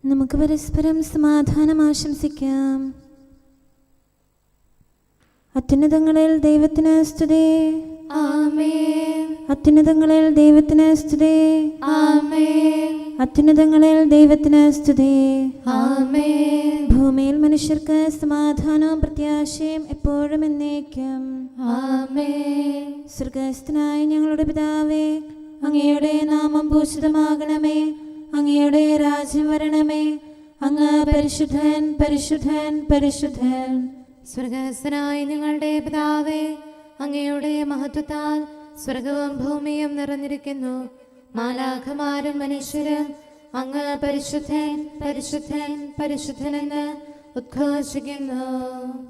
നമുക്ക് പരസ്പരം സമാധാനം ആശംസിക്കാം. അത്യുന്നതങ്ങളിൽ ദൈവത്തിന് സ്തുതി. ആമേൻ. അത്യുന്നതങ്ങളിൽ ദൈവത്തിന് സ്തുതി. ആമേൻ. അത്യുന്നതങ്ങളിൽ ദൈവത്തിന് സ്തുതി. ആമേൻ. ഭൂമിയിൽ മനുഷ്യർക്ക് സമാധാനവും പ്രത്യാശയും എപ്പോഴും എന്നേക്കും. ആമേൻ. സ്വർഗ്ഗസ്ഥനായ ഞങ്ങളുടെ പിതാവേ, അങ്ങയുടെ നാമം പൂജിതമാകണമേ. അങ്ങയുടെ രാജ്യം വരണമേ. അങ്ങ് പരിശുദ്ധൻ പരിശുദ്ധൻ പരിശുദ്ധൻ. സ്വർഗ്ഗസ്ഥനായ ഞങ്ങളുടെ പിതാവേ, അങ്ങയുടെ മഹത്വത്താൽ സ്വർഗവും ഭൂമിയും നിറഞ്ഞിരിക്കുന്നു. മാലാഖമാരും മനുഷ്യരും അങ്ങ് പരിശുദ്ധൻ പരിശുദ്ധൻ പരിശുദ്ധനെന്ന് ഉദ്ഘോഷിക്കുന്നു.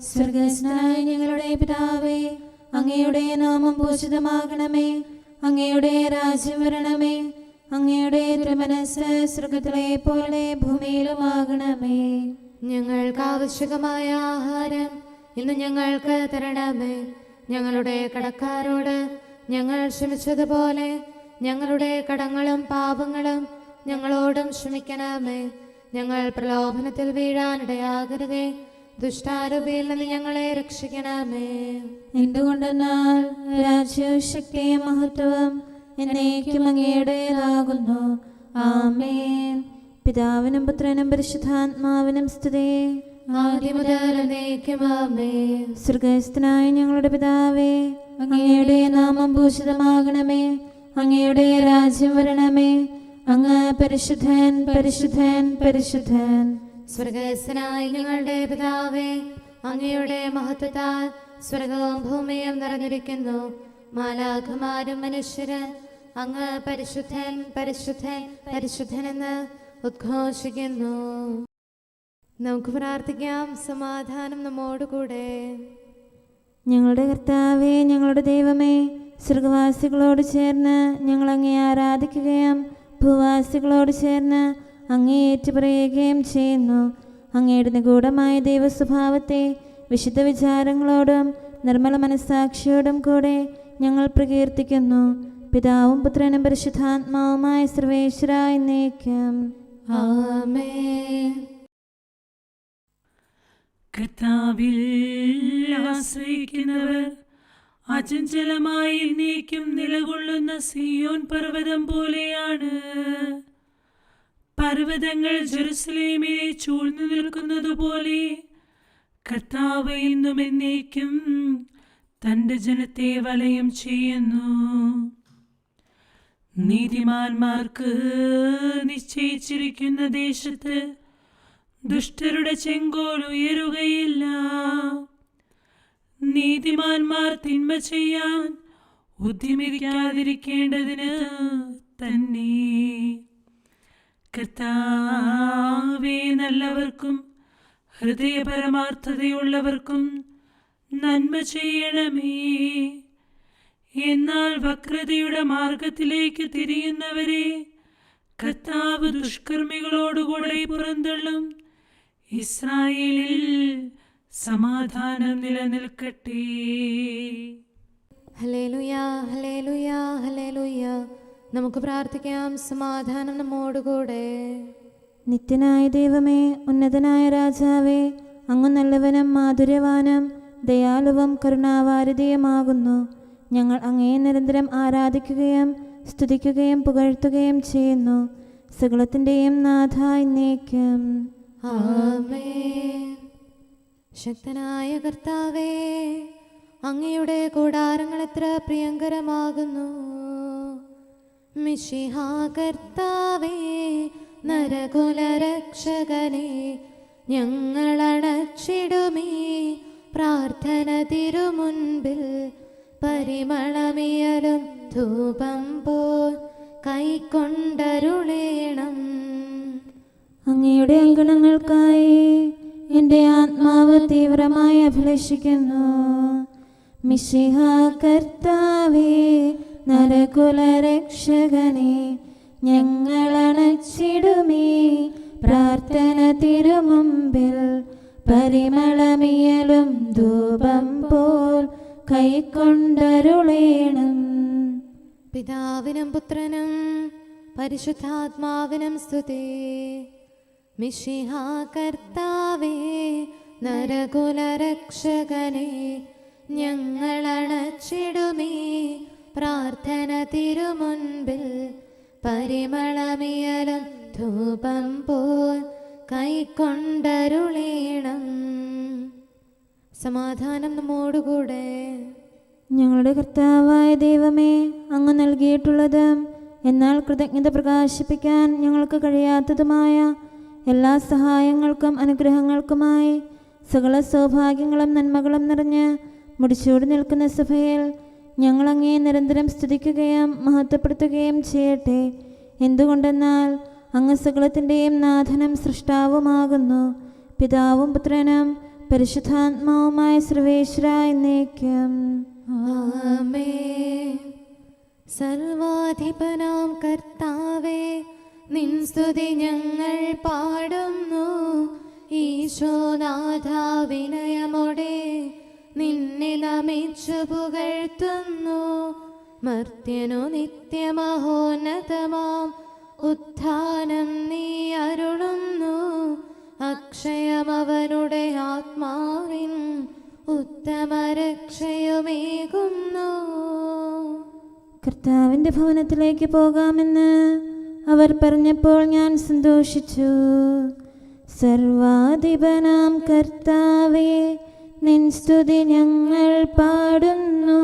സ്വർഗ്ഗസ്ഥനായ ഞങ്ങളുടെ പിതാവേ, അങ്ങയുടെ നാമം പൂജിതമാകണമേ. അങ്ങയുടെ രാജ്യം വരണമേ. അങ്ങയുടെ തിരുമനസ്സ് സ്വർഗ്ഗത്തിലെ പോലെ ഭൂമിയിലുമാകണമേ. ഞങ്ങൾക്ക് ആവശ്യമായ ആഹാരം ഇന്ന് ഞങ്ങൾക്ക് തരണമേ. ഞങ്ങളുടെ കടക്കാരോട് ഞങ്ങൾ ക്ഷമിച്ചതുപോലെ ഞങ്ങളുടെ കടങ്ങളും പാപങ്ങളും ഞങ്ങളോടും ക്ഷമിക്കണമേ. ഞങ്ങൾ പ്രലോഭനത്തിൽ വീഴാനിടയാകരുതേ. ദുഷ്ടാരൂപിയിൽ നിന്ന് ഞങ്ങളെ രക്ഷിക്കണമേ. എന്തുകൊണ്ടെന്നാൽ രാജ്യവും ശക്തിയും മഹത്വവും എന്നേക്കും അങ്ങയുടേതാകുന്നു. ആമേൻ. പിതാവിനും പുത്രനും പരിശുദ്ധാത്മാവിനും സ്തുതി. ആദ്യം മുതൽ എന്നേക്കും ആമേൻ. സ്വർഗ്ഗസ്ഥനായ ഞങ്ങളുടെ പിതാവേ, അങ്ങയുടെ നാമം പൂജിതമാകണമേ. അങ്ങയുടെ രാജ്യം വരണമേ. അങ്ങ് പരിശുദ്ധൻ പരിശുദ്ധൻ പരിശുദ്ധൻ. സ്വർഗ്ഗസ്ഥനായ ഞങ്ങളുടെ പിതാവേ, അങ്ങയുടെ മഹത്വത്താൽ സ്വർഗവും ഭൂമിയും നിറഞ്ഞിരിക്കുന്നു. മാലാഖമാരും മനുഷ്യരും അങ്ങ് പരിശുദ്ധൻ പരിശുദ്ധൻ പരിശുദ്ധനെന്ന് ഉദ്ഘോഷിക്കുന്നു. നമുക്ക് പ്രാർത്ഥിക്കാം. സമാധാനം നമ്മോടുകൂടെ. ഞങ്ങളുടെ കർത്താവേ, ഞങ്ങളുടെ ദൈവമേ, സ്വർഗവാസികളോട് ചേർന്ന് ഞങ്ങൾ അങ്ങേ ആരാധിക്കുകയും ഭൂവാസികളോട് ചേർന്ന് അങ്ങേ ഏറ്റുപറയുകയും ചെയ്യുന്നു. അങ്ങയുടെ നിഗൂഢമായ ദൈവസ്വഭാവത്തെ വിശുദ്ധ വിചാരങ്ങളോടും നിർമ്മല മനസ്സാക്ഷിയോടും കൂടെ ഞങ്ങൾ പ്രകീർത്തിക്കുന്നു. പിതാവും പുത്രനും പരിശുദ്ധാത്മാവുമായ സർവേശ്വരായ എന്നേക്കും. ആമേൻ. കർത്താവിൽ ആശ്രയിക്കുന്നവർ അചഞ്ചലമായി എന്നേക്കും നിലകൊള്ളുന്ന സിയോൻ പർവ്വതം പോലെയാണ്. പർവ്വതങ്ങൾ ജെറുസലേമിനെ ചൂഴ്ന്നു നിൽക്കുന്നതുപോലെ കർത്താവ് ഇന്നും എന്നേക്കും തൻ്റെ ജനത്തെ വലയം ചെയ്യുന്നു. നീതിമാന്മാർക്ക് നിശ്ചയിച്ചിരിക്കുന്ന ദേശത്ത് ദുഷ്ടരുടെ ചെങ്കോൽ ഉയരുകയില്ല. നീതിമാന്മാർ തിന്മ ചെയ്യാൻ ഉദ്യമിക്കാതിരിക്കേണ്ടതിന് തന്നെ. കർത്താവേ, നല്ലവർക്കും ഹൃദയപരമാർത്ഥതയുള്ളവർക്കും നന്മ ചെയ്യണമേ. എന്നാൽ വക്രതയുടെ മാർഗത്തിലേക്ക് തിരിയുന്നവരെ കർത്താവ് ദുഷ്കർമ്മികളോടുകൂടെ പുറന്തള്ളും. ഇസ്രായേലിൽ സമാധാനം നിലനിൽക്കട്ടെ. ഹല്ലേലൂയാ ഹല്ലേലൂയാ ഹല്ലേലൂയാ. നമുക്ക് പ്രാർത്ഥിക്കാം. സമാധാനം നമ്മോടുകൂടെ. നിത്യനായ ദൈവമേ, ഉന്നതനായ രാജാവേ, അങ്ങ് നല്ലവനും മാധുര്യവാനും ദയാലുവും കരുണാവാരിധിയുമാകുന്നു. ഞങ്ങൾ അങ്ങയെ നിരന്തരം ആരാധിക്കുകയും സ്തുതിക്കുകയും പുകഴ്ത്തുകയും ചെയ്യുന്നു. സകലത്തിൻ്റെയും നാഥ എന്നേക്കും. ആമേൻ. ശക്തനായ കർത്താവേ, അങ്ങയുടെ കൂടാരങ്ങൾ എത്ര പ്രിയങ്കരമാകുന്നു. മിശിഹാ കർത്താവേ, നരകുലരക്ഷകനെ, ഞങ്ങളണച്ചിടുമീ പ്രാർത്ഥന തിരുമുൻപിൽ. പരിമളമിയലും ധൂപം പോൽ കൈക്കൊണ്ടരുളേണം. അങ്ങയുടെ അങ്കണങ്ങൾക്കായി എൻ്റെ ആത്മാവ് തീവ്രമായി അഭിലഷിക്കുന്നു. മിശിഹാ കർത്താവേ, നരകുലരക്ഷകനെ, ഞങ്ങളണച്ചിടുമീ പ്രാർത്ഥന തിരുമുമ്പിൽ. പരിമളമിയലും ധൂപം പോൽ കൈക്കൊണ്ടരുളേണം. പിതാവിനും പുത്രനും പരിശുദ്ധാത്മാവിനും സ്തുതി. മിശിഹാ കർത്താവേ, നരകുലരക്ഷകനെ, ഞങ്ങളണച്ചിടുമേ പ്രാർത്ഥന തിരുമുൻപിൽ. പരിമളമിയലും ധൂപം പോൽ കൈക്കൊണ്ടരുളീണം. സമാധാനം നമ്മോടുകൂടെ. ഞങ്ങളുടെ കർത്താവായ ദൈവമേ, അങ്ങ് നൽകിയിട്ടുള്ളതും എന്നാൽ കൃതജ്ഞത പ്രകാശിപ്പിക്കാൻ ഞങ്ങൾക്ക് കഴിയാത്തതുമായ എല്ലാ സഹായങ്ങൾക്കും അനുഗ്രഹങ്ങൾക്കുമായി സകല സൗഭാഗ്യങ്ങളും നന്മകളും നിറഞ്ഞ് മുടിച്ചൂടി നിൽക്കുന്ന സഭയിൽ ഞങ്ങളങ്ങേ നിരന്തരം സ്തുതിക്കുകയും മഹത്വപ്പെടുത്തുകയും ചെയ്യട്ടെ. എന്തുകൊണ്ടെന്നാൽ അങ്ങ് സകലത്തിൻ്റെയും നാഥനും സൃഷ്ടാവുമാകുന്നു. പിതാവും പുത്രനും പരിശുദ്ധാത്മാവുമായ സർവേശ്വരായ എന്നേക്കും ആമേൻ. സർവാധിപനാം കർത്താവേ, നിൻ സ്തുതി ഞങ്ങൾ പാടുന്നു. ഈശോനാഥ, വിനയമോടെ നിന്നെ നമിച്ചു പുകഴ്ത്തുന്നു. മർത്യനു നിത്യമഹോന്നതമാം ഉത്ഥാനം നീ അരുളുന്നു. അക്ഷയമവനുടെ ആത്മാവിൻ ഉത്തമരക്ഷയുമേകുന്നു. കർത്താവിൻ്റെ ഭവനത്തിലേക്ക് പോകാമെന്ന് അവർ പറഞ്ഞപ്പോൾ ഞാൻ സന്തോഷിച്ചു. സർവാധിപനാം കർത്താവേ, നിൻ സ്തുതി ഞങ്ങൾ പാടുന്നു.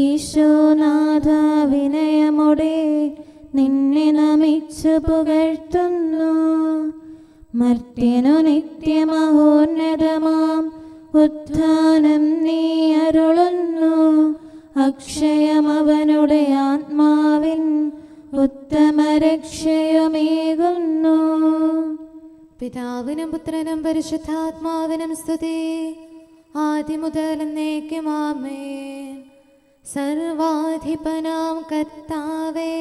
ഈശോനാഥ, വിനയമോടെ നിന്നെ നമിച്ചു പുകഴ്ത്തുന്നു. മർത്യനു നിത്യമഹോന്നതമാം ഉത്ഥാനം നീ അരുളുന്നു. അക്ഷയമവനുടെ ആത്മാവിൻ ഉത്തമരക്ഷയുമേകുന്നു. പിതാവിനും പുത്രനും പരിശുദ്ധാത്മാവിനും സ്തുതി, ആദ്യം മുതൽ എന്നേക്കും ആമേൻ. സർവാധിപനാം കർത്താവേ,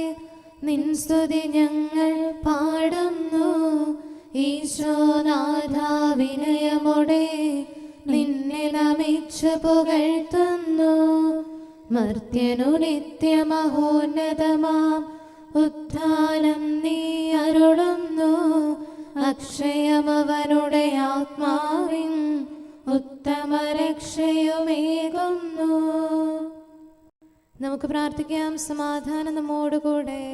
നിൻ സ്തുതി ഞങ്ങൾ പാടുന്നു. ഈശോനാഥ, വിനയമോടെ നിന്നെ നമിച്ചു പുകഴ്ത്തുന്നു. മർത്യനു നിത്യമഹോന്നതമാം ഉത്ഥാനം നീ അരുളുന്നു. അക്ഷയമവനുടെ ആത്മാവിൻ ഉത്തമരക്ഷയുമേകുന്നു. നമുക്ക് പ്രാർത്ഥിക്കാം. സമാധാനം നമ്മോടുകൂടെ.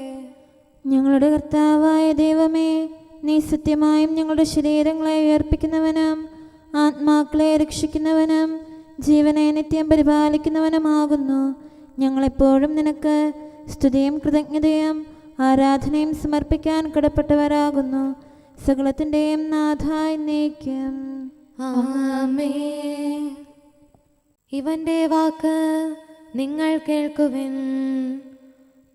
ഞങ്ങളുടെ കർത്താവായ ദൈവമേ, നീ സത്യമായും ഞങ്ങളുടെ ശരീരങ്ങളെ ഉയർപ്പിക്കുന്നവനും ആത്മാക്കളെ രക്ഷിക്കുന്നവനും ജീവനെ നിത്യം പരിപാലിക്കുന്നവനുമാകുന്നു. ഞങ്ങളെപ്പോഴും നിനക്ക് സ്തുതിയും കൃതജ്ഞതയും ആരാധനയും സമർപ്പിക്കാൻ കടപ്പെട്ടവരാകുന്നു. സകലത്തിൻ്റെയും നാഥായി എന്നേക്കും ആമേൻ. ഇവന്റെ വാക്ക് നിങ്ങൾ കേൾക്കുവിൻ.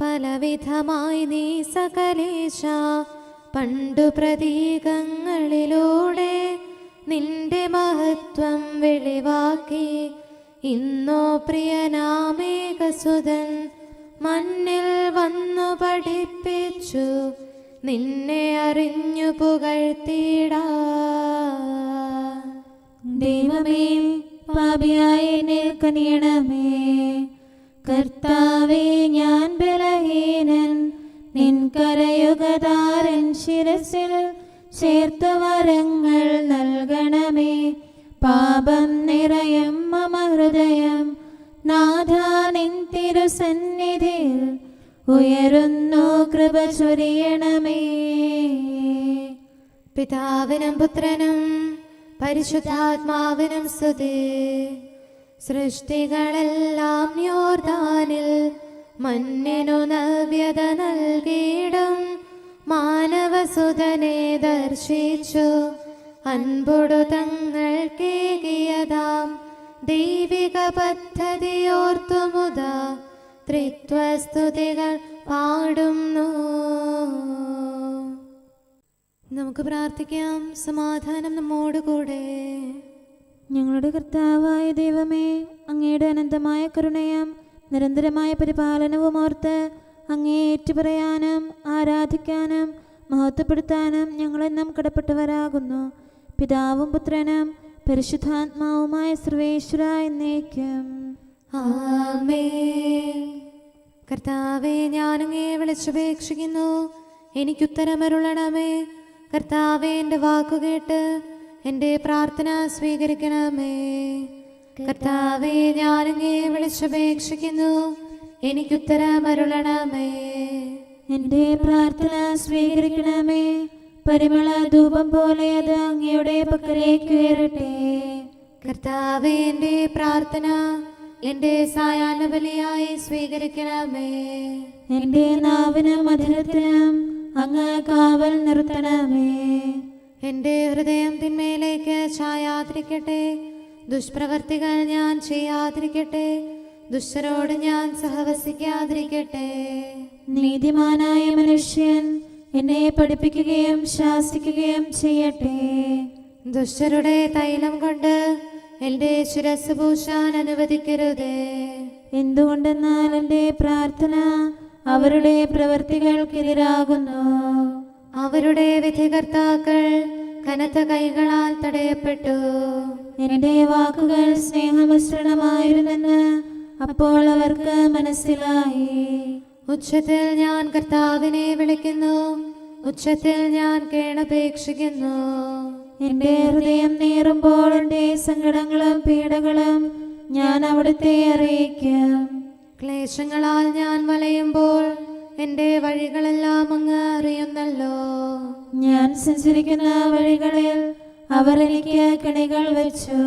പലവിധമായി നീ സകലേശ പണ്ടു പ്രതീകങ്ങളിലൂടെ നിന്റെ മഹത്വം വെളിവാക്കി. ഇന്നോ പ്രിയനാമേകസുതൻ മണ്ണിൽ വന്നു പഠിപ്പിച്ചു. നിന്നെ അറിഞ്ഞു പുകഴ്ത്തിടാം. ദൈവമേ, പാപിയായ എന്നിൽ കനിയണമേ. കർത്താവേ, ഞാൻ ബലഹീനൻ. നിൻ കരയുഗതാരൻ ശിരസിൽ ചേർത്തു വരങ്ങൾ നൽകണമേ. പാപം നിറയും മമ ഹൃദയം നാഥാ, നിൻ തിരുസന്നിധിയിൽ ഉയരുന്നു, കൃപ ചൊരിയണമേ. പിതാവിനും പുത്രനും പരിശുദ്ധാത്മാവിനും സ്തുതി. സൃഷ്ടികളെല്ലാം യോർദാനിൽ മണ്ണിനു നവ്യത നൽകിയിടും. മാനവസുതനെ ദർശിച്ചു അൻപൊടു തങ്ങൾക്കേകിയതാം ദൈവിക പദ്ധതിയോർത്തുമുത ത്രിത്വസ്തുതികൾ പാടുന്നു. നമുക്ക് പ്രാർത്ഥിക്കാം. സമാധാനം നമ്മോടുകൂടെ. ഞങ്ങളുടെ കർത്താവായ ദൈവമേ, അങ്ങയുടെ അനന്തമായ കരുണയും നിരന്തരമായ പരിപാലനവും ഓർത്ത് അങ്ങയെ ഏറ്റുപറയാനും ആരാധിക്കാനും മഹത്വപ്പെടുത്താനും ഞങ്ങളെന്നും കടപ്പെട്ടവരാകുന്നു. പിതാവും പുത്രനും പരിശുദ്ധാത്മാവുമായ സർവേശ്വരായ എന്നേക്കും ആമേൻ. കർത്താവേ, ഞാനങ്ങയെ വിളിച്ചപേക്ഷിക്കുന്നു, എനിക്കുത്തരമരുളണമേ. കർത്താവേ, എൻ്റെ വാക്കുകേട്ട് എൻ്റെ പ്രാർത്ഥന സ്വീകരിക്കണമേ. കർത്താവേ, ഞാനങ്ങേ വിളിച്ചപേക്ഷിക്കുന്നു, എനിക്കുത്തരമരുളണമേ. എന്റെ പ്രാർത്ഥന സ്വീകരിക്കണമേ. പരിമള ധൂപം പോലെ അത് അങ്ങയുടെ പക്കലേക്ക് ഉയരട്ടെ. കർത്താവേ, എൻ്റെ പ്രാർത്ഥന എൻ്റെ സായാഹ്ന ബലിയായി സ്വീകരിക്കണമേ. എന്റെ നാവിനും മധുരത്തിനും അങ്ങ് കാവൽ നിർത്തണമേ. എൻ്റെ ഹൃദയം തിന്മയിലേക്ക് ചായാതിരിക്കട്ടെ, ദുഷ്പ്രവർത്തികൾ ഞാൻ ചെയ്യാതിരിക്കട്ടെ, ദുഷ്ടരോട് ഞാൻ സഹവസിക്കാതിരിക്കട്ടെ. നീതിമാനായ മനുഷ്യൻ എന്നെ പഠിപ്പിക്കുകയും ശാസിക്കുകയും ചെയ്യട്ടെ. ദുഷ്ടരുടെ തൈലം കൊണ്ട് എൻ്റെ ശിരസ് പൂശാൻ അനുവദിക്കരുതേ. എന്തുകൊണ്ടെന്നാൽ എന്റെ പ്രാർത്ഥന അവരുടെ പ്രവൃത്തികൾക്കെതിരാകുന്നു. അവരുടെ വിധികർത്താക്കൾ കനത്ത കൈകളാൽ തടയപ്പെട്ടു. എന്റെ വാക്കുകൾ സ്നേഹമിശ്രണമായിരുന്നെന്ന് അപ്പോൾ അവർക്ക് മനസ്സിലായി. ഉച്ചത്തിൽ ഞാൻ കർത്താവിനെ വിളിക്കുന്നു, ഉച്ചത്തിൽ ഞാൻ കേണപേക്ഷിക്കുന്നു. എന്റെ ഹൃദയം നീറുമ്പോൾ എന്റെ സങ്കടങ്ങളും പീഡകളും ഞാൻ അവിടുത്തെ അറിയിക്കും. ക്ലേശങ്ങളാൽ ഞാൻ വലയുമ്പോൾ എൻ്റെ വഴികളെല്ലാം അങ്ങ് അറിയുന്നല്ലോ. ഞാൻ സഞ്ചരിക്കുന്ന വഴികളിൽ അവർ എനിക്ക് കെണികൾ വെച്ചു.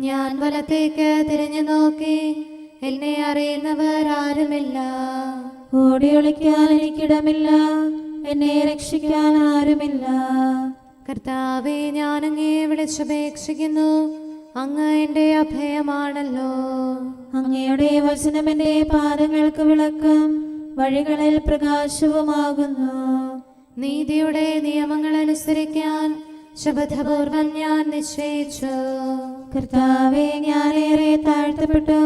ഞാൻ വലത്തേക്ക് തിരിഞ്ഞു നോക്കി, എന്നെ അറിയുന്നവർ ആരുമില്ല. ഓടി ഒളിക്കാൻ എനിക്കിടമില്ല, എന്നെ രക്ഷിക്കാൻ ആരുമില്ല. കർത്താവേ, ഞാനങ്ങേ വിളിച്ചപേക്ഷിക്കുന്നു, അങ്ങ് എൻ്റെ അഭയമാണല്ലോ. അങ്ങയുടെ വചനം എന്റെ പാദങ്ങൾക്ക് വിളക്കും വഴികളിൽ പ്രകാശവുമാകുന്നു. നീതിയുടെ നിയമങ്ങൾ അനുസരിക്കാൻ ശപഥപൂർവം ഞാൻ നിശ്ചയിച്ചു. കർത്താവേ, ഞാനേറെ താഴ്ത്തപ്പെട്ടു.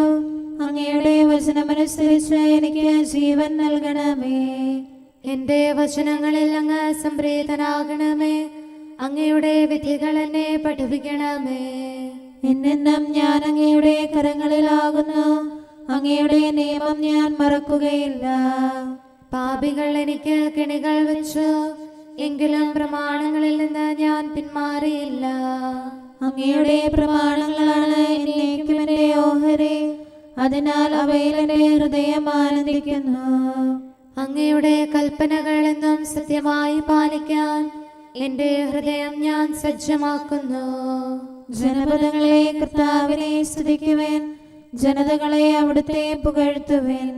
അങ്ങയുടെ വചനമനുസരിച്ച് എനിക്ക് ജീവൻ നൽകണമേ. എൻ്റെ വചനങ്ങളിൽ അങ്ങ് സംപ്രീതനാകണമേ. അങ്ങയുടെ വിധികൾ എന്നെ പഠിപ്പിക്കണമേ. എന്നെന്നും ഞാൻ അങ്ങയുടെ കരങ്ങളിലാകുന്നു. അങ്ങയുടെ നിയമം ഞാൻ മറക്കുകയില്ല. പാപികൾ എനിക്ക് കെണികൾ വെച്ചു, എങ്കിലും പ്രമാണങ്ങളിൽ നിന്ന് ഞാൻ പിന്മാറിയില്ല. അങ്ങയുടെ പ്രമാണങ്ങളാണ് എന്നേക്കും എന്റെ ഓഹരി. അതിനാൽ അവയിൽ എന്റെ ഹൃദയം ആനന്ദിക്കുന്നു. അങ്ങയുടെ കൽപ്പനകൾ എന്നും സത്യമായി പാലിക്കാൻ എൻ്റെ ഹൃദയം ഞാൻ സജ്ജമാക്കുന്നു. ജനപദങ്ങളെ കർത്താവിനെ സ്തുതിക്കുവിൻ, ജനതകളെ അവിടുത്തെ പുകഴ്ത്തുവിൻ.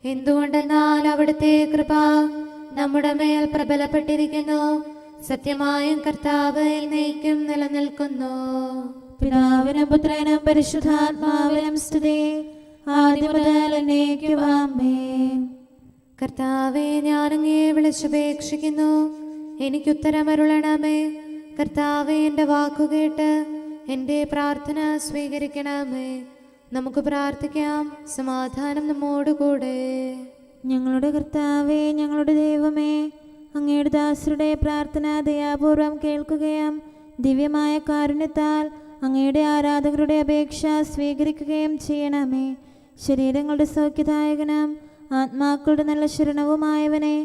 എന്തുകൊണ്ടെന്നാൽ അവിടുത്തെ കൃപ നമ്മുടെ മേൽ പ്രബലപ്പെട്ടിരിക്കുന്നു. സത്യമായും കർത്താവ് എന്നേക്കും നിലനിൽക്കുന്നു. പിതാവിനും പുത്രനും പരിശുദ്ധാത്മാവിനും സ്തുതി, ആദ്യം മുതൽ എന്നേക്കും ആമേൻ. കർത്താവേ, ഞാനങ്ങേ വിളിച്ചപേക്ഷിക്കുന്നു, എനിക്കുത്തരമരുളണമേ. കർത്താവേ, എൻ്റെ വാക്കുകേട്ട് എൻ്റെ പ്രാർത്ഥന സ്വീകരിക്കണമേ. നമുക്ക് പ്രാർത്ഥിക്കാം. സമാധാനം നമ്മോടുകൂടെ. ഞങ്ങളുടെ കർത്താവേ, ഞങ്ങളുടെ ദൈവമേ, അങ്ങയുടെ ദാസരുടെ പ്രാർത്ഥന ദയാപൂർവം കേൾക്കുകയും ദിവ്യമായ കാരുണ്യത്താൽ അങ്ങയുടെ ആരാധകരുടെ അപേക്ഷ സ്വീകരിക്കുകയും ചെയ്യണമേ. ശരീരങ്ങളുടെ സൗഖ്യദായകനും ആത്മാക്കളുടെ നല്ല ശരണവുമായവനെ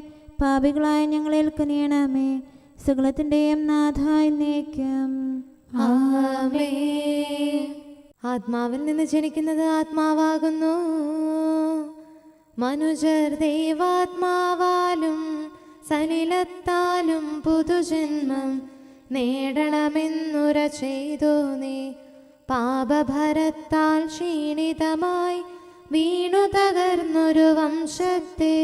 പാപികളായ ഞങ്ങളിൽ കനിയണമേ. സകലത്തിൻ്റെയും നാഥായി എന്നേക്കും ആമേൻ. ആത്മാവിൽ നിന്ന് ജനിക്കുന്നത് ആത്മാവാകുന്നു. മനുജർ ദൈവാത്മാവാലും സലിലത്താലും പുതുജന്മം നേടണമെന്നുര ചെയ്തു നീ. പാപഭരത്താൽ ക്ഷീണിതമായി വീണു തകർന്നൊരു വംശത്തെ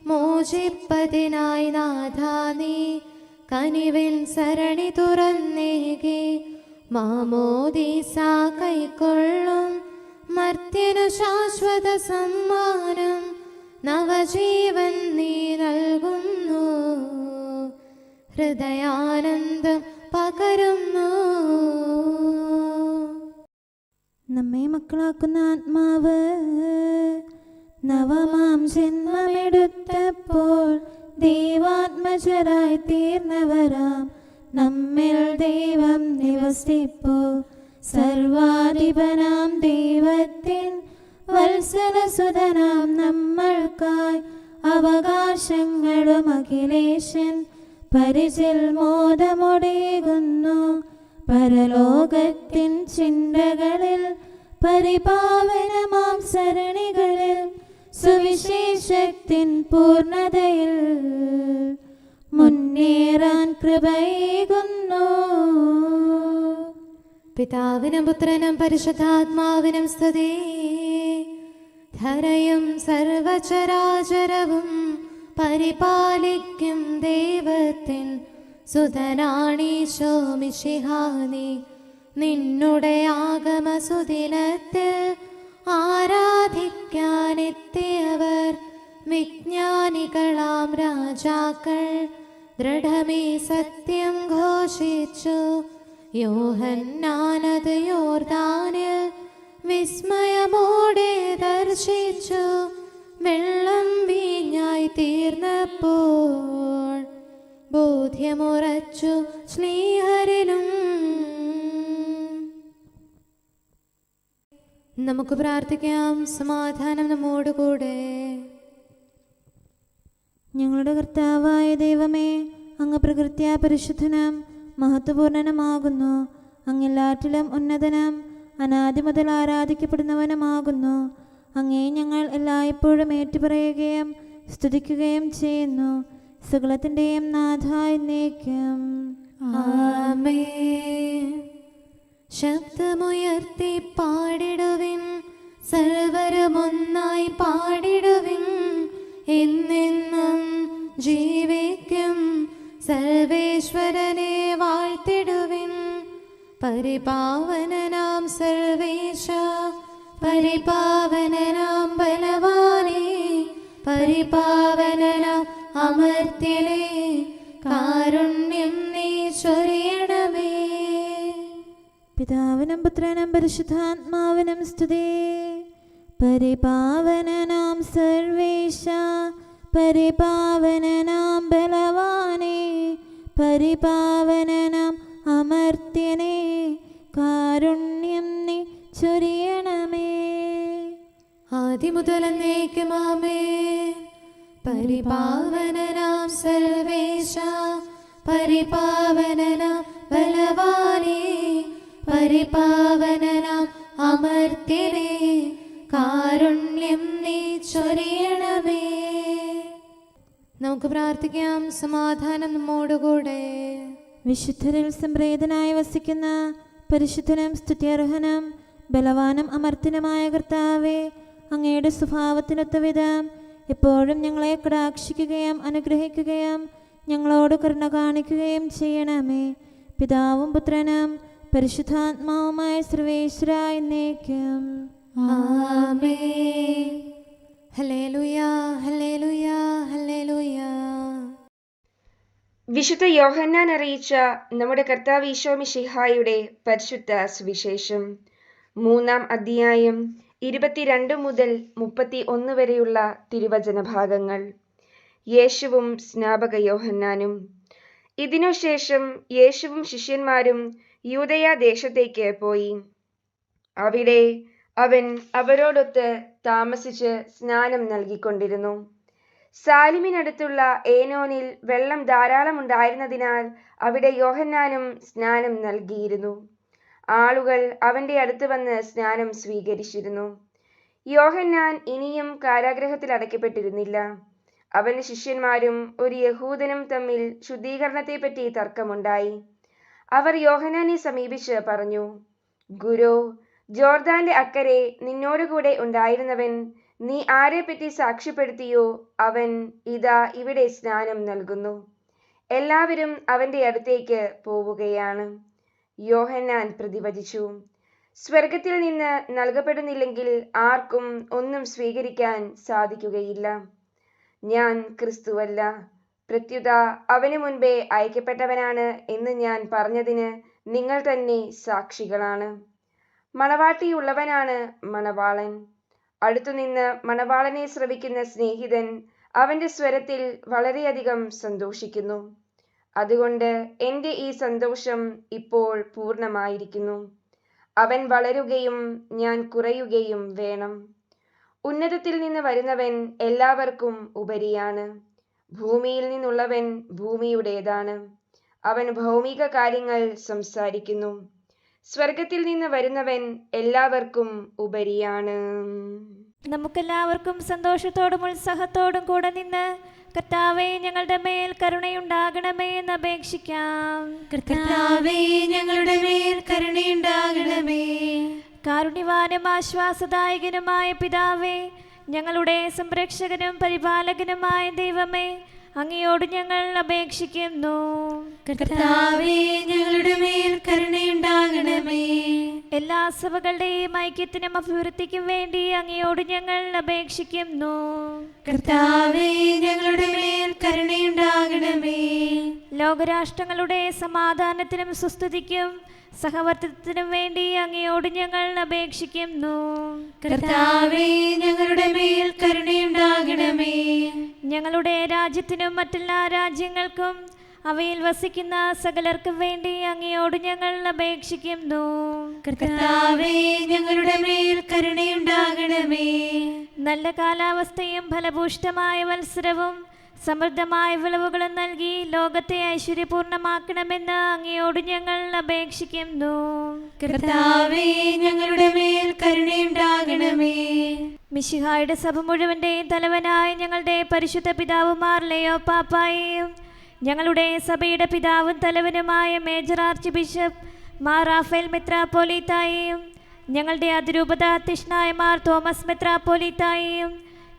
മോചിപ്പതിനായി നാഥാ നീ കനിവിൻ സരണി തുറന്നേകി. മാമോദീസ കൈക്കൊള്ളും മർത്യനു ശാശ്വത സമ്മാനം, നവജീവൻ നീ നൽകുന്നു, ഹൃദയാനന്ദം പകരുന്നു. നമ്മെ മക്കളാക്കുന്ന ആത്മാവ് നവമാം ജന്മമെടുത്തപ്പോൾ ദൈവാത്മജരായി തീർന്നവരാം നമ്മിൽ ദൈവം നിവസിപ്പോ. സർവാധിപനാം ദൈവത്തിൻ വത്സലസുതനാം നമ്മൾക്കായി അവകാശങ്ങളും അഖിലേശൻ പരിചിൽ മോദമൊടേകുന്നു. പരലോകത്തിൻ ചിന്തകളിൽ പരിപാവനമാം സരണികളിൽ സുവിശേഷത്തിൻ പൂർണ്ണതയിൽ മുന്നേറാൻ കൃപയേകുന്നു. പിതാവിനും പുത്രനും പരിശുദ്ധാത്മാവിനും സ്തുതി. ധരയും സർവചരാചരവും പരിപാലിക്കും ദൈവത്തിൻ സുതനാണീശോ മിശിഹാനി. നിന്നുടെ ആഗമസുദിനത്തിൽ ആരാധിക്കാനെത്തിയവർ വിജ്ഞാനികളാം രാജാക്കൾ ദൃഢമീ സത്യം ഘോഷിച്ചു. യോഹന്നാനത് യോർദാനിൽ വിസ്മയമോടെ ദർശിച്ചു. വെള്ളം വീഞ്ഞായി തീർന്നപ്പോൾ ബോധ്യമുറച്ചു ശ്ലീഹരിലും. നമുക്ക് പ്രാർത്ഥിക്കാം. സമാധാനം നമ്മോടുകൂടെ. ഞങ്ങളുടെ കർത്താവായ ദൈവമേ, അങ്ങ് പ്രകൃത്യാ പരിശുദ്ധനും മഹത്വപൂർണനുമാകുന്നു. അങ്ങെല്ലാറ്റിലും ഉന്നതനും അനാദി മുതൽ ആരാധിക്കപ്പെടുന്നവനുമാകുന്നു. അങ്ങേ ഞങ്ങൾ എല്ലായ്പ്പോഴും ഏറ്റുപറയുകയും സ്തുതിക്കുകയും ചെയ്യുന്നു. സകലത്തിൻ്റെയും നാഥ എന്നേക്കും. ആമേൻ. ശബ്ദമുയർത്തി പാടിടുവിൻ, സർവരുമൊന്നായി പാടിടുവിൻ. എന്നെന്നും ജീവിക്കും സർവേശ്വരനെ വാഴ്ത്തിടുവിൻ. പരിപാവനനാം സർവേശ, പരിപാവനനാം ബലവാനേ, പരിപാവനനാം അമർത്യനേ, കാരുണ്യം നീ ചൊരിയണമേ. പിതാവിനും പുത്രനും പരിശുദ്ധാത്മാവിനും സ്തുതി. പരിപാവനനാം സർവേശ, പരിപാവനനാം ബലവാനേ, പരിപാവനനാം അമർത്യനേ, കാരുണ്യം നീ ചൊരിയണമേ. ആദിമുതൽ എന്നേക്കും ആമേൻ. പരിപാവനനാം സർവേശ, പരിപാവനനാം ബലവാനേ, പരിപാവനനാം അമർത്യനേ, കാരുണ്യം നീ ചൊരിയണമേ. നമുക്ക് പ്രാർത്ഥിക്കാം. സമാധാനം നമ്മോടുകൂടെ. വിശുദ്ധരിൽ സംപ്രേതനായി വസിക്കുന്ന പരിശുദ്ധനും സ്തുത്യർഹനും ബലവാനും അമർത്യനുമായ കർത്താവേ, അങ്ങയുടെ സ്വഭാവത്തിനൊത്ത വിധം എപ്പോഴും ഞങ്ങളെ കടാക്ഷിക്കുകയും അനുഗ്രഹിക്കുകയും ഞങ്ങളോട് കരുണ കാണിക്കുകയും ചെയ്യണമേ. പിതാവും പുത്രനും പരിശുദ്ധാത്മാവുമായ സർവേശ്വര എന്നേക്കും. ആമേൻ. ഹല്ലേലൂയ, ഹല്ലേലൂയ, ഹല്ലേലൂയ. വിശുദ്ധ യോഹന്നാൻ അറിയിച്ച നമ്മുടെ കർത്താവ് ഈശോ മിശിഹായുടെ പരിശുദ്ധ സുവിശേഷം 3-ാം അധ്യായം 22 മുതൽ 31 വരെയുള്ള തിരുവചന ഭാഗങ്ങൾ. യേശുവും സ്നാപക യോഹന്നാനും. ഇതിനുശേഷം യേശുവും ശിഷ്യന്മാരും യൂദയ ദേശത്തേക്ക് പോയി. അവിടെ അവൻ അവരോടൊത്ത് താമസിച്ച് സ്നാനം നൽകിക്കൊണ്ടിരുന്നു. സാലിമിനടുത്തുള്ള ഏനോനിൽ വെള്ളം ധാരാളം ഉണ്ടായിരുന്നതിനാൽ അവിടെ യോഹന്നാനും സ്നാനം നൽകിയിരുന്നു. ആളുകൾ അവന്റെ അടുത്ത് വന്ന് സ്നാനം സ്വീകരിച്ചിരുന്നു. യോഹന്നാൻ ഇനിയും കാരാഗൃഹത്തിൽ അടയ്ക്കപ്പെട്ടിരുന്നില്ല. അവന്റെ ശിഷ്യന്മാരും ഒരു യഹൂദനും തമ്മിൽ ശുദ്ധീകരണത്തെപ്പറ്റി തർക്കമുണ്ടായി. അവർ യോഹന്നാനെ സമീപിച്ച് പറഞ്ഞു, ഗുരു, ജോർദാന്റെ അക്കരെ നിന്നോടുകൂടെ ഉണ്ടായിരുന്നവൻ നീ ആരെപ്പറ്റി സാക്ഷ്യപ്പെടുത്തിയോ അവൻ ഇതാ ഇവിടെ സ്നാനം നൽകുന്നു. എല്ലാവരും അവന്റെ അടുത്തേക്ക് പോവുകയാണ്. യോഹന്നാൻ പ്രതിവചിച്ചു, സ്വർഗത്തിൽ നിന്ന് നൽകപ്പെടുന്നില്ലെങ്കിൽ ആർക്കും ഒന്നും സ്വീകരിക്കാൻ സാധിക്കുകയില്ല. ഞാൻ ക്രിസ്തുവല്ല, പ്രത്യുത അവന് മുൻപേ അയക്കപ്പെട്ടവനാണ് എന്ന് ഞാൻ പറഞ്ഞതിന് നിങ്ങൾ തന്നെ സാക്ഷികളാണ്. മണവാട്ടിയുള്ളവനാണ് മണവാളൻ. അടുത്തുനിന്ന് മണവാളനെ ശ്രവിക്കുന്ന സ്നേഹിതൻ അവന്റെ സ്വരത്തിൽ വളരെയധികം സന്തോഷിക്കുന്നു. അതുകൊണ്ട് എൻ്റെ ഈ സന്തോഷം ഇപ്പോൾ പൂർണ്ണമായിരിക്കുന്നു. അവൻ വളരുകയും ഞാൻ കുറയുകയും വേണം. ഉന്നതത്തിൽ നിന്ന് വരുന്നവൻ എല്ലാവർക്കും ഉപരിയാണ്. ഭൂമിയിൽ നിന്നുള്ളവൻ ഭൂമിയുടേതാണ്. അവൻ ഭൗമിക കാര്യങ്ങൾ സംസാരിക്കുന്നു. സ്വർഗത്തിൽ നിന്ന് വരുന്നവൻ എല്ലാവർക്കും ഉപരിയാണ്. നമുക്കെല്ലാവർക്കും സന്തോഷത്തോടും ഉത്സാഹത്തോടും കൂടെ നിന്ന് കർത്താവേ, ഞങ്ങളുടെ മേൽ കരുണയുണ്ടാകണമേ എന്ന് അപേക്ഷിക്കാം. കർത്താവേ, ഞങ്ങളുടെ മേൽ കരുണയുണ്ടാകണമേ. കാരുണ്യവാനും ആശ്വാസദായകനുമായ പിതാവേ, ഞങ്ങളുടെ സംരക്ഷകനും പരിപാലകനുമായ ദൈവമേ, അങ്ങയോട് ഞങ്ങൾ അപേക്ഷിക്കുന്നു. കർത്താവേ, ഞങ്ങളുടെ മേൽ കരുണയുണ്ടാകണമേ. എല്ലാ സഭകളുടെയും ഐക്യത്തിനും അഭിവൃദ്ധിക്കും വേണ്ടി അങ്ങയോട് ഞങ്ങൾ അപേക്ഷിക്കുന്നു. കർത്താവേ, ഞങ്ങളുടെ മേൽ കരുണയുണ്ടാകണമേ. ലോകരാഷ്ട്രങ്ങളുടെ സമാധാനത്തിനും സുസ്ഥിതിക്കും സഹവർത്തിത്വത്തിനും വേണ്ടി അങ്ങയോട് ഞങ്ങൾ അപേക്ഷിക്കുന്നു. കർത്താവേ, ഞങ്ങളുടെ മേൽ കരുണയുണ്ടാകണമേ. ഞങ്ങളുടെ രാജ്യത്തിനും മറ്റെല്ലാ രാജ്യങ്ങൾക്കും അവയിൽ വസിക്കുന്ന സകലർക്കും വേണ്ടി അങ്ങയോട് ഞങ്ങൾ അപേക്ഷിക്കുന്നു. കർത്താവേ, ഞങ്ങളുടെ മേൽ കരുണയുണ്ടാകണമേ. നല്ല കാലാവസ്ഥയും ഫലഭൂഷ്ടമായ മത്സരവും സമൃദ്ധമായ വിളവുകളും നൽകി ലോകത്തെ ഐശ്വര്യപൂർണമാക്കണമെന്ന് അങ്ങയോട് ഞങ്ങൾ അപേക്ഷിക്കുന്നു. കർത്താവേ, ഞങ്ങളുടെ മേൽ കരുണയുണ്ടാകണമേ. മിശിഹായുടെ സഭ മുഴുവന്റെയും തലവനായ ഞങ്ങളുടെ പരിശുദ്ധ പിതാവുമാർ ലയോ പാപ്പായെയും ഞങ്ങളുടെ സഭയുടെ പിതാവും തലവനുമായ major archbishop Mar Raphael മെത്രാപ്പോലീത്തായെയും ഞങ്ങളുടെ അതിരൂപതാധ്യക്ഷനായ മാർ തോമസ് മെത്രാപ്പോലീത്തായെയും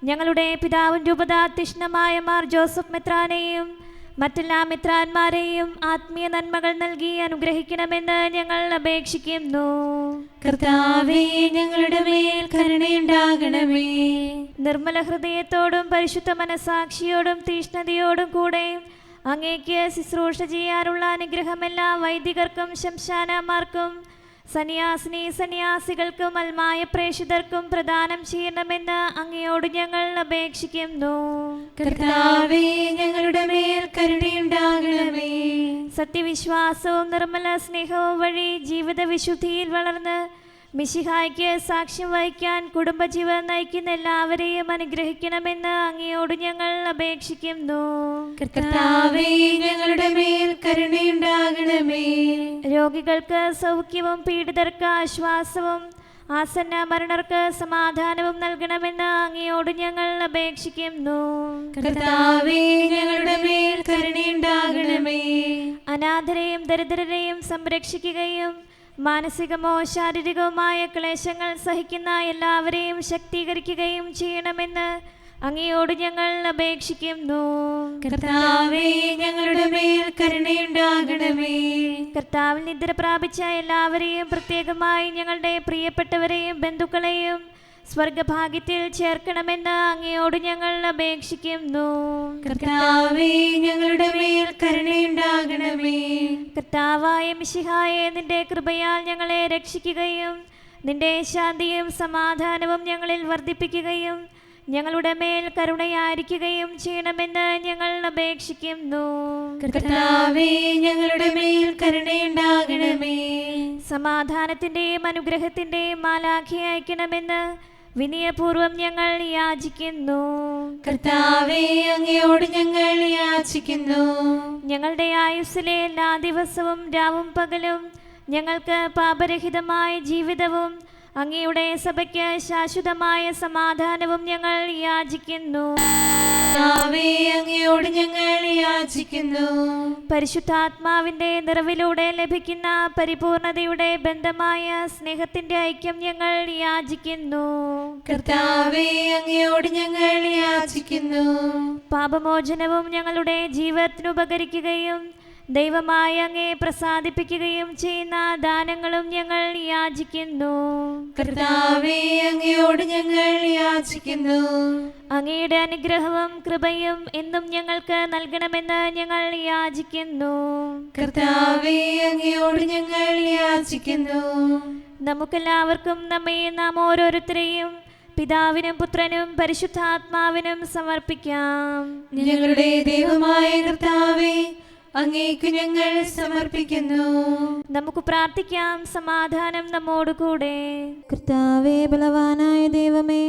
ഞങ്ങളുടെ പിതാവും രൂപതാധ്യക്ഷനുമായ മാർ ജോസഫ് മെത്രാനെയും മറ്റെല്ലാ മെത്രാന്മാരെയും ആത്മീയ നന്മകൾ നൽകി അനുഗ്രഹിക്കണമെന്ന് ഞങ്ങൾ അപേക്ഷിക്കുന്നു. കർത്താവേ, ഞങ്ങളുടെ മേൽ കരുണയുണ്ടാകണമേ. നിർമ്മല ഹൃദയത്തോടും പരിശുദ്ധ മനസാക്ഷിയോടും തീഷ്ണതയോടും കൂടെ അങ്ങേക്ക് ശുശ്രൂഷ ചെയ്യാനുള്ള അനുഗ്രഹം എല്ലാ വൈദികർക്കും ശംശാനമാർക്കും സന്യാസികൾക്കും അൽമായ പ്രേക്ഷിതർക്കും പ്രദാനം ചെയ്യണമെന്ന് അങ്ങയോട് ഞങ്ങൾ അപേക്ഷിക്കുന്നു. കർത്താവേ, ഞങ്ങളുടെ മേൽ കരുണയുണ്ടാകണമേ. സത്യവിശ്വാസവും നിർമ്മല സ്നേഹവും വഴി ജീവിത വിശുദ്ധിയിൽ വളർന്ന് മിശിഹായ്ക്ക് സാക്ഷ്യം വഹിക്കാൻ കുടുംബജീവൻ നയിക്കുന്ന എല്ലാവരെയും അനുഗ്രഹിക്കണമെന്ന് അങ്ങയോട് ഞങ്ങൾ അപേക്ഷിക്കുന്നു. കർത്താവേ, ഞങ്ങളുടെ മേൽ കരുണയുണ്ടാകണമേ. രോഗികൾക്ക് സൗഖ്യവും പീഡിതർക്ക് ആശ്വാസവും ആസന്ന മരണർക്ക് സമാധാനവും നൽകണമെന്ന് അങ്ങയോട് ഞങ്ങൾ അപേക്ഷിക്കുന്നു. കർത്താവേ, ഞങ്ങളുടെ മേൽ കരുണയുണ്ടാകണമേ. അനാഥരെയും ദരിദ്രരെയും സംരക്ഷിക്കുകയും മാനസികമോ ശാരീരികവുമായ ക്ലേശങ്ങൾ സഹിക്കുന്ന എല്ലാവരെയും ശക്തീകരിക്കുകയും ചെയ്യണമെന്ന് അങ്ങയോട് ഞങ്ങൾ അപേക്ഷിക്കുന്നു. കർത്താവേ, ഞങ്ങളുടെ മേൽ കരുണയുണ്ടാകണമേ. കർത്താവിൽ നിദ്ര പ്രാപിച്ച എല്ലാവരെയും പ്രത്യേകമായി ഞങ്ങളുടെ പ്രിയപ്പെട്ടവരെയും ബന്ധുക്കളെയും സ്വർഗഭാഗ്യത്തിൽ ചേർക്കണമെന്ന് അങ്ങയോട് ഞങ്ങൾ അപേക്ഷിക്കുന്നു. കർത്താവേ, ഞങ്ങളുടെ മേൽ കരുണയുണ്ടാകണമേ. കർത്താവായ മിശിഹായെ, നിന്റെ കൃപയാൽ ഞങ്ങളെ രക്ഷിക്കുകയും നിന്റെ ശാന്തിയും സമാധാനവും ഞങ്ങളിൽ വർദ്ധിപ്പിക്കുകയും ഞങ്ങളുടെ മേൽ കരുണയായിരിക്കുകയും ചെയ്യണമെന്ന് ഞങ്ങൾ അപേക്ഷിക്കുന്നു. കർത്താവേ, ഞങ്ങളുടെ മേൽ കരുണയുണ്ടാകണമേ. സമാധാനത്തിന്റെയും അനുഗ്രഹത്തിന്റെയും മാലാഖയെ അയക്കണമെന്ന് വിനയപൂർവം ഞങ്ങൾ യാചിക്കുന്നു. കർത്താവേ, അങ്ങയോട് ഞങ്ങൾ യാചിക്കുന്നു. ഞങ്ങളുടെ ആയുസ്സിലെ എല്ലാ ദിവസവും രാവും പകലും ഞങ്ങൾക്ക് പാപരഹിതമായ ജീവിതവും അങ്ങയുടെ സഭയ്ക്ക് ശാശ്വതമായ സമാധാനവും ഞങ്ങൾ യാചിക്കുന്നു. കർത്താവേ, അങ്ങയോട് ഞങ്ങൾ യാചിക്കുന്നു. പരിശുദ്ധാത്മാവിന്റെ നിറവിലൂടെ ലഭിക്കുന്ന പരിപൂർണതയുടെ ബന്ധമായ സ്നേഹത്തിന്റെ ഐക്യം ഞങ്ങൾ യാചിക്കുന്നു. കർത്താവേ, അങ്ങയോട് ഞങ്ങൾ യാചിക്കുന്നു. പാപമോചനവും ഞങ്ങളുടെ ജീവിതത്തിന് ഉപകരിക്കുകയും ദൈവമായ അങ്ങയെ പ്രസാദിപ്പിക്കുകയും ചെയ്യുന്ന ദാനങ്ങളും ഞങ്ങൾ യാചിക്കുന്നു. കർത്താവേ, അങ്ങയോട് ഞങ്ങൾ യാചിക്കുന്നു. അങ്ങയുടെ അനുഗ്രഹവും കൃപയും എന്നും ഞങ്ങൾക്ക് നൽകണമെന്ന് ഞങ്ങൾ യാചിക്കുന്നു. കർത്താവേ, അങ്ങയോട് ഞങ്ങൾ യാചിക്കുന്നു. നമുക്കെല്ലാവർക്കും നാം ഓരോരുത്തരെയും പിതാവിനും പുത്രനും പരിശുദ്ധാത്മാവിനും സമർപ്പിക്കാം. ഞങ്ങളുടെ ദൈവമായ കർത്താവേ, അങ്ങേക്ക് ഞങ്ങൾ സമർപ്പിക്കുന്നു. നമുക്ക് പ്രാർത്ഥിക്കാം. സമാധാനം നമ്മോടുകൂടെ. കർത്താവേ, ബലവാനായ ദൈവമേ,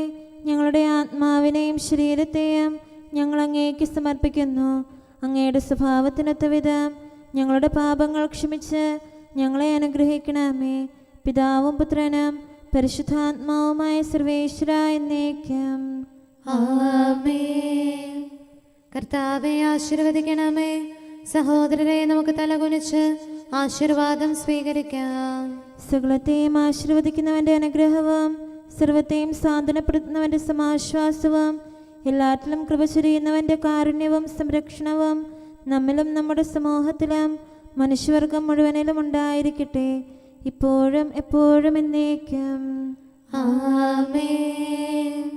ഞങ്ങളുടെ ആത്മാവിനെയും ശരീരത്തെയും ഞങ്ങൾ അങ്ങേക്ക് സമർപ്പിക്കുന്നു. അങ്ങയുടെ സ്വഭാവത്തിനൊത്ത വിധം ഞങ്ങളുടെ പാപങ്ങൾ ക്ഷമിച്ച് ഞങ്ങളെ അനുഗ്രഹിക്കണമേ. പിതാവും പുത്രനും പരിശുദ്ധാത്മാവുമായ സർവേശ്വര എന്നേക്കും. ആമേൻ. കർത്താവെ ആശീർവദിക്കണമേ. സഹോദരരെ, നമുക്ക് തലകുനിച്ച് ആശീർവാദം സ്വീകരിക്കാം. സകലത്തെയും ആശീർവദിക്കുന്നവന്റെ അനുഗ്രഹവും സർവത്തെയും സാന്ത്വനപ്പെടുത്തുന്നവന്റെ സമാശ്വാസവും എല്ലാറ്റിലും കൃപ ചൊരിയുന്നവന്റെ കാരുണ്യവും സംരക്ഷണവും നമ്മിലും നമ്മുടെ സമൂഹത്തിലും മനുഷ്യവർഗം മുഴുവനിലും ഉണ്ടായിരിക്കട്ടെ, ഇപ്പോഴും എപ്പോഴും എന്നേക്കും. ആമേൻ.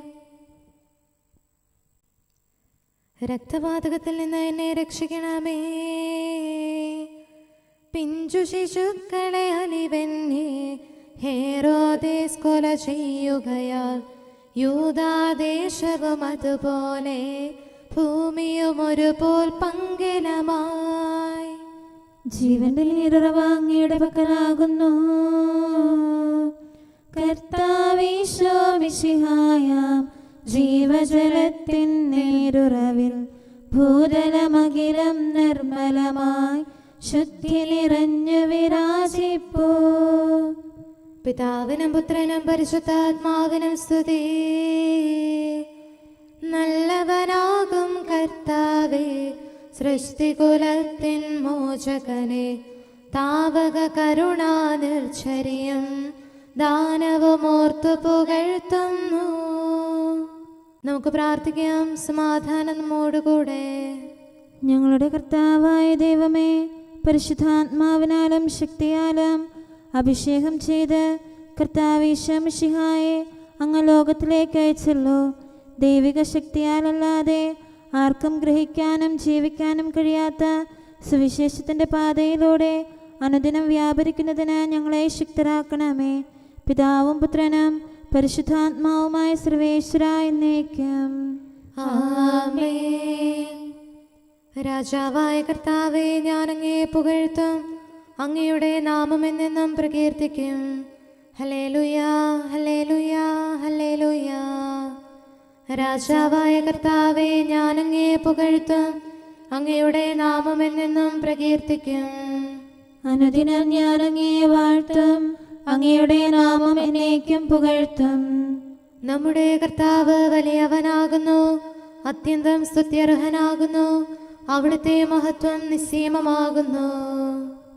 രക്തപാതകത്തിൽ നിന്ന് എന്നെ രക്ഷിക്കണമേ. പിഞ്ചു ശിശുക്കളെ അലിവെന്നെ ഹേരോദേസ് കൊല ചെയ്യുകയാൽ യൂദാദേശവും അതുപോലെ ഭൂമിയും ഒരുപോൽ പങ്കിലമായി. ജീവന്റെ നീരുറവ അങ്ങയുടെ പക്കലാകുന്നു. കർത്താവീശോ മിശിഹായാം ജീവജലത്തിൻ നീരുറവിൽ ഭൂതലമകിലം നിർമ്മലമായി ശുദ്ധി നിറഞ്ഞു വിരാജിപ്പോ. പിതാവിനും പുത്രനും പരിശുദ്ധാത്മാവിനും സ്തുതി. നല്ലവനാകും കർത്താവേ, സൃഷ്ടികുലത്തിൻ മോചകനെ, താവക കരുണാ നിർച്ചരിയും ദാനവുമോർത്തു പുകഴ്ത്തുന്നു. നമുക്ക് പ്രാർത്ഥിക്കാം. സമാധാനം നമ്മോടുകൂടെ. ഞങ്ങളുടെ കർത്താവായ ദൈവമേ, പരിശുദ്ധാത്മാവിനാലും ശക്തിയാലും അഭിഷേകം ചെയ്ത് കർത്താവീശോ മിശിഹായെ അങ്ങ് ലോകത്തിലേക്ക് അയച്ചല്ലോ. ദൈവിക ശക്തിയാലല്ലാതെ ആർക്കും ഗ്രഹിക്കാനും ജീവിക്കാനും കഴിയാത്ത സുവിശേഷത്തിൻ്റെ പാതയിലൂടെ അനുദിനം വ്യാപരിക്കുന്നതിന് ഞങ്ങളെ ശക്തരാക്കണമേ. പിതാവും പുത്രനും പരിശുദ്ധാത്മാവുമായ സർവേശ്വര എന്നേക്കും. ആമേൻ. രാജാവായ കർത്താവേ, ഞാൻ അങ്ങയെ പുകഴ്ത്തും. അങ്ങയുടെ നാമം എന്നെന്നും പ്രകീർത്തിക്കും. ഹല്ലേലൂയ, ഹല്ലേലൂയ, ഹല്ലേലൂയ. രാജാവായ കർത്താവേ, ഞാൻ അങ്ങയെ പുകഴ്ത്തും. അങ്ങയുടെ നാമം എന്നെന്നും പ്രകീർത്തിക്കും. അനുദിനം ഞാൻ അങ്ങയെ വാഴ്ത്തും. അങ്ങയുടെ നാമം എന്നേക്കും പുകഴ്ത്തും. നമ്മുടെ കർത്താവ് വലിയവനാകുന്നു, അത്യന്തം സ്തുത്യർഹനാകുന്നു. അവിടുത്തെ മഹത്വം നിസ്സീമമാകുന്നു.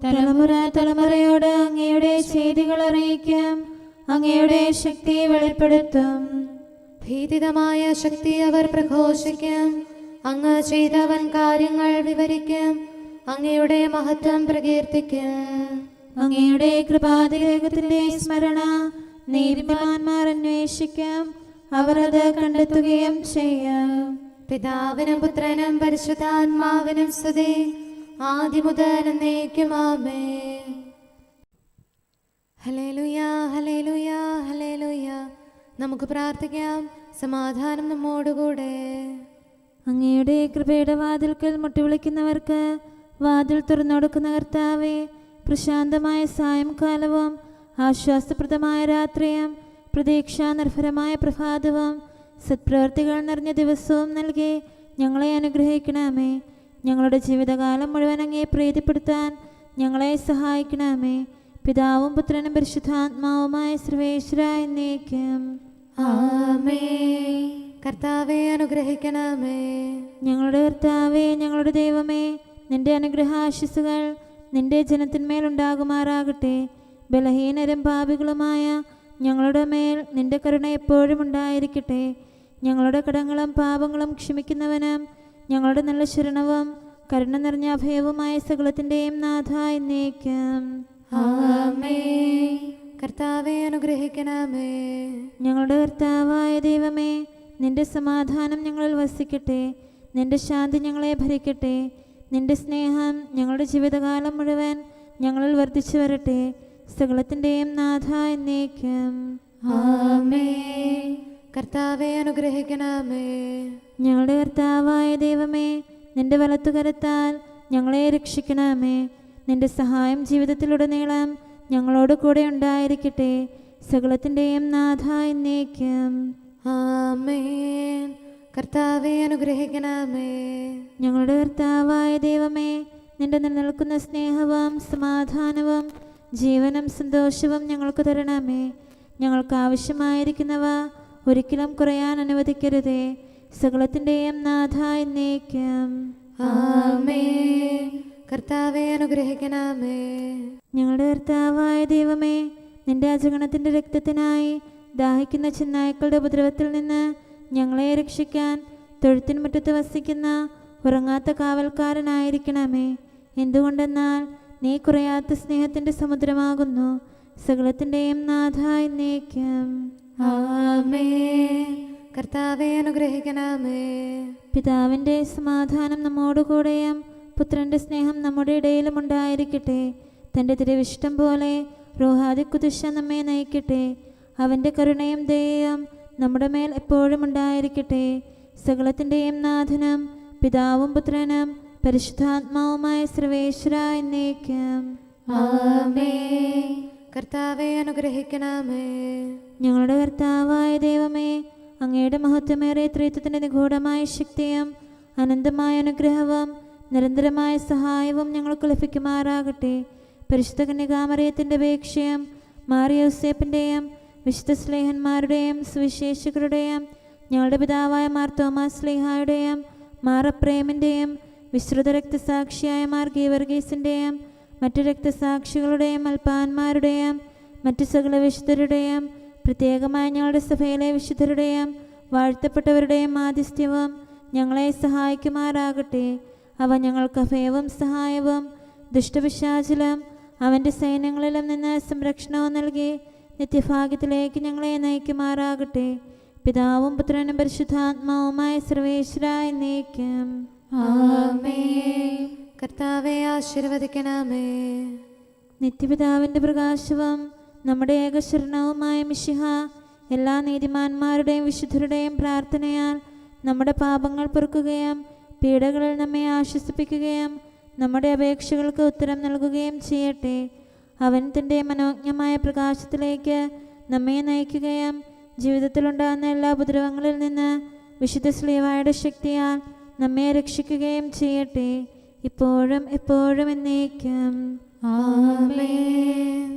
തലമുറ തലമുറയോട് അങ്ങയുടെ ചെയ്തികൾ അറിയിക്കും. അങ്ങയുടെ ശക്തി വെളിപ്പെടുത്തും. ഭീതിതമായ ശക്തി അവർ പ്രഘോഷിക്കും. അങ്ങ് ചെയ്തവൻ കാര്യങ്ങൾ വിവരിക്കും. അങ്ങയുടെ മഹത്വം പ്രകീർത്തിക്കും. അങ്ങയുടെ കൃപാതിരേഖത്തിന്റെ സ്മരണ നീതിമാന്മാർ അന്വേഷിക്കും. അവർ അത് കണ്ടെത്തുകയും ചെയ്യും. പിതാവിനും പുത്രനും പരിശുദ്ധാത്മാവിനും സ്തുതി, ആദിമുതൽ എന്നേക്കും. ആമേൻ. ഹല്ലേലൂയ, ഹല്ലേലൂയ, ഹല്ലേലൂയ. നമുക്ക് പ്രാർത്ഥിക്കാം. സമാധാനം നമ്മോടുകൂടെ. അങ്ങയുടെ കൃപയുടെ വാതിൽക്കൽ മുട്ടിവിളിക്കുന്നവർക്ക് വാതിൽ തുറന്നുകൊടുക്കുന്ന കർത്താവേ, പ്രശാന്തമായ സായംകാലവും ആശ്വാസപ്രദമായ രാത്രിയും പ്രതീക്ഷാനിർഭരമായ പ്രഭാതവും സത്പ്രവർത്തികൾ നിറഞ്ഞ ദിവസവും നൽകി ഞങ്ങളെ അനുഗ്രഹിക്കണമേ. ഞങ്ങളുടെ ജീവിതകാലം മുഴുവൻ അങ്ങയെ പ്രീതിപ്പെടുത്താൻ ഞങ്ങളെ സഹായിക്കണമേ. പിതാവും പുത്രനും പരിശുദ്ധാത്മാവുമായ സർവേശ്വര എന്നേക്കും. ആമേൻ. കർത്താവെ അനുഗ്രഹിക്കണമേ. ഞങ്ങളുടെ കർത്താവേ, ഞങ്ങളുടെ ദൈവമേ, നിന്റെ അനുഗ്രഹാശിസുകൾ നിന്റെ ജനത്തിന്മേലുണ്ടാകുമാറാകട്ടെ. ബലഹീനരും പാപികളുമായ ഞങ്ങളുടെ മേൽ നിന്റെ കരുണ എപ്പോഴും ഉണ്ടായിരിക്കട്ടെ. ഞങ്ങളുടെ കടങ്ങളും പാപങ്ങളും ക്ഷമിക്കുന്നവനും ഞങ്ങളുടെ നല്ല ശരണവും കരുണ നിറഞ്ഞ അഭയവുമായ സകലത്തിൻ്റെയും നാഥ എന്നേക്കും. ആമേൻ. കർത്താവെ അനുഗ്രഹിക്കണമേ. ഞങ്ങളുടെ കർത്താവായ ദൈവമേ, നിന്റെ സമാധാനം ഞങ്ങളിൽ വസിക്കട്ടെ. നിന്റെ ശാന്തി ഞങ്ങളെ ഭരിക്കട്ടെ. നിന്റെ സ്നേഹം ഞങ്ങളുടെ ജീവിതകാലം മുഴുവൻ ഞങ്ങളിൽ വർദ്ധിച്ചു വരട്ടെ. സകലത്തിൻ്റെയും നാഥ എന്നേക്കും. ആമേൻ. കർത്താവെ അനുഗ്രഹിക്കണമേ. ഞങ്ങളുടെ കർത്താവായ ദൈവമേ, നിന്റെ വലത്തുകരത്താൽ ഞങ്ങളെ രക്ഷിക്കണമേ. നിന്റെ സഹായം ജീവിതത്തിലുടനീളം ഞങ്ങളോട് കൂടെ ഉണ്ടായിരിക്കട്ടെ. സകലത്തിൻ്റെയും നാഥ എന്നേക്കും. ആമേൻ. കർത്താവെ അനുഗ്രഹിക്കണമേ. ഞങ്ങളുടെ കർത്താവായ ദൈവമേ, നിന്റെ നിലനിൽക്കുന്ന സ്നേഹവും സമാധാനവും ജീവനും സന്തോഷവും ഞങ്ങൾക്ക് തരണമേ. ഞങ്ങൾക്ക് ആവശ്യമായിരിക്കുന്നവ ഒരിക്കലും കുറയാൻ അനുവദിക്കരുതേ. സകലത്തിൻ്റെയും നാഥ എന്നേക്കും. ആമേൻ. കർത്താവെ അനുഗ്രഹിക്കണമേ. ഞങ്ങളുടെ കർത്താവായ ദൈവമേ, നിന്റെ അജഗണത്തിൻ്റെ രക്തത്തിനായി ദാഹിക്കുന്ന ചെന്നായ്ക്കളുടെ ഉപദ്രവത്തിൽ നിന്ന് ഞങ്ങളെ രക്ഷിക്കാൻ തൊഴുത്തിൻ മുറ്റത്ത് വസിക്കുന്ന ഉറങ്ങാത്ത കാവൽക്കാരനായിരിക്കണമേ. എന്തുകൊണ്ടെന്നാൽ നീ കുറയാത്ത സ്നേഹത്തിൻ്റെ സമുദ്രമാകുന്നു. സകലത്തിൻ്റെയും നാഥ എന്നേക്കും. ആമേൻ. കർത്താവെ അനുഗ്രഹിക്കണമേ. പിതാവിൻ്റെ സമാധാനം നമ്മോടുകൂടെയും പുത്രൻ്റെ സ്നേഹം നമ്മുടെ ഇടയിലും ഉണ്ടായിരിക്കട്ടെ. തൻ്റെ തിരുവിഷ്ടം പോലെ റോഹാദിക്കുദിശ നമ്മെ നയിക്കട്ടെ. അവൻ്റെ കരുണയും ദയയും നമ്മുടെ മേൽ എപ്പോഴും ഉണ്ടായിരിക്കട്ടെ. സകലത്തിൻ്റെയും നാഥനും പിതാവും പുത്രനും പരിശുദ്ധാത്മാവുമായ സർവേശ്വര എന്നേക്കും. ആമേൻ. കർത്താവെ അനുഗ്രഹിക്കണമേ. ഞങ്ങളുടെ കർത്താവായ ദൈവമേ, അങ്ങയുടെ മഹത്വമേറിയ ത്രിത്വത്തിൻ്റെ നിഗൂഢമായ ശക്തിയും അനന്തമായ അനുഗ്രഹവും നിരന്തരമായ സഹായവും ഞങ്ങൾക്ക് ലഭിക്കുമാറാകട്ടെ. പരിശുദ്ധ കന്യകാമറിയത്തിൻ്റെ അപേക്ഷയും മാറിയോസേപ്പിൻ്റെയും വിശുദ്ധ സ്ലേഹന്മാരുടെയും സുവിശേഷകരുടെയും ഞങ്ങളുടെ പിതാവായ മാർ തോമാസ് സ്ലീഹായുടെയും മാർ അപ്രേമിൻ്റെയും വിശ്രുത രക്തസാക്ഷിയായ മാർ ഗീവർഗീസിൻ്റെയും മറ്റു രക്തസാക്ഷികളുടെയും അൽപ്പാന്മാരുടെയും മറ്റു സകല വിശുദ്ധരുടെയും പ്രത്യേകമായ ഞങ്ങളുടെ സഭയിലെ വിശുദ്ധരുടെയും വാഴ്ത്തപ്പെട്ടവരുടെയും മാധ്യസ്ഥ്യവും ഞങ്ങളെ സഹായിക്കുമാറാകട്ടെ. അവ ഞങ്ങൾക്ക് അഭയവും സഹായവും ദുഷ്ടപിശാചിലും അവൻ്റെ സൈന്യങ്ങളിലും നിന്ന് സംരക്ഷണവും നൽകി നിത്യഭാഗ്യത്തിലേക്ക് ഞങ്ങളെ നയിക്കുമാറാകട്ടെ. പിതാവും പുത്രനും പരിശുദ്ധാത്മാവുമായ സർവേശ്വര എന്നേക്കും. ആമേൻ. കർത്താവെ ആശീർവദിക്കണമേ. നിത്യപിതാവിൻ്റെ പ്രകാശവും നമ്മുടെ ഏകശരണവുമായ മിശിഹ എല്ലാ നീതിമാന്മാരുടെയും വിശുദ്ധരുടെയും പ്രാർത്ഥനയാൽ നമ്മുടെ പാപങ്ങൾ പൊറുക്കുകയും പീഡകളിൽ നമ്മെ ആശ്വസിപ്പിക്കുകയും നമ്മുടെ അപേക്ഷകൾക്ക് ഉത്തരം നൽകുകയും ചെയ്യട്ടെ. അവൻ തൻ്റെ മനോജ്ഞമായ പ്രകാശത്തിലേക്ക് നമ്മെ നയിക്കുകയും ജീവിതത്തിലുണ്ടാകുന്ന എല്ലാ ഉപദ്രവങ്ങളിൽ നിന്ന് വിശുദ്ധ ശ്ലീഹായുടെ ശക്തിയാൽ നമ്മെ രക്ഷിക്കുകയും ചെയ്യട്ടെ, ഇപ്പോഴും എപ്പോഴും എന്നേക്കും. ആമേൻ.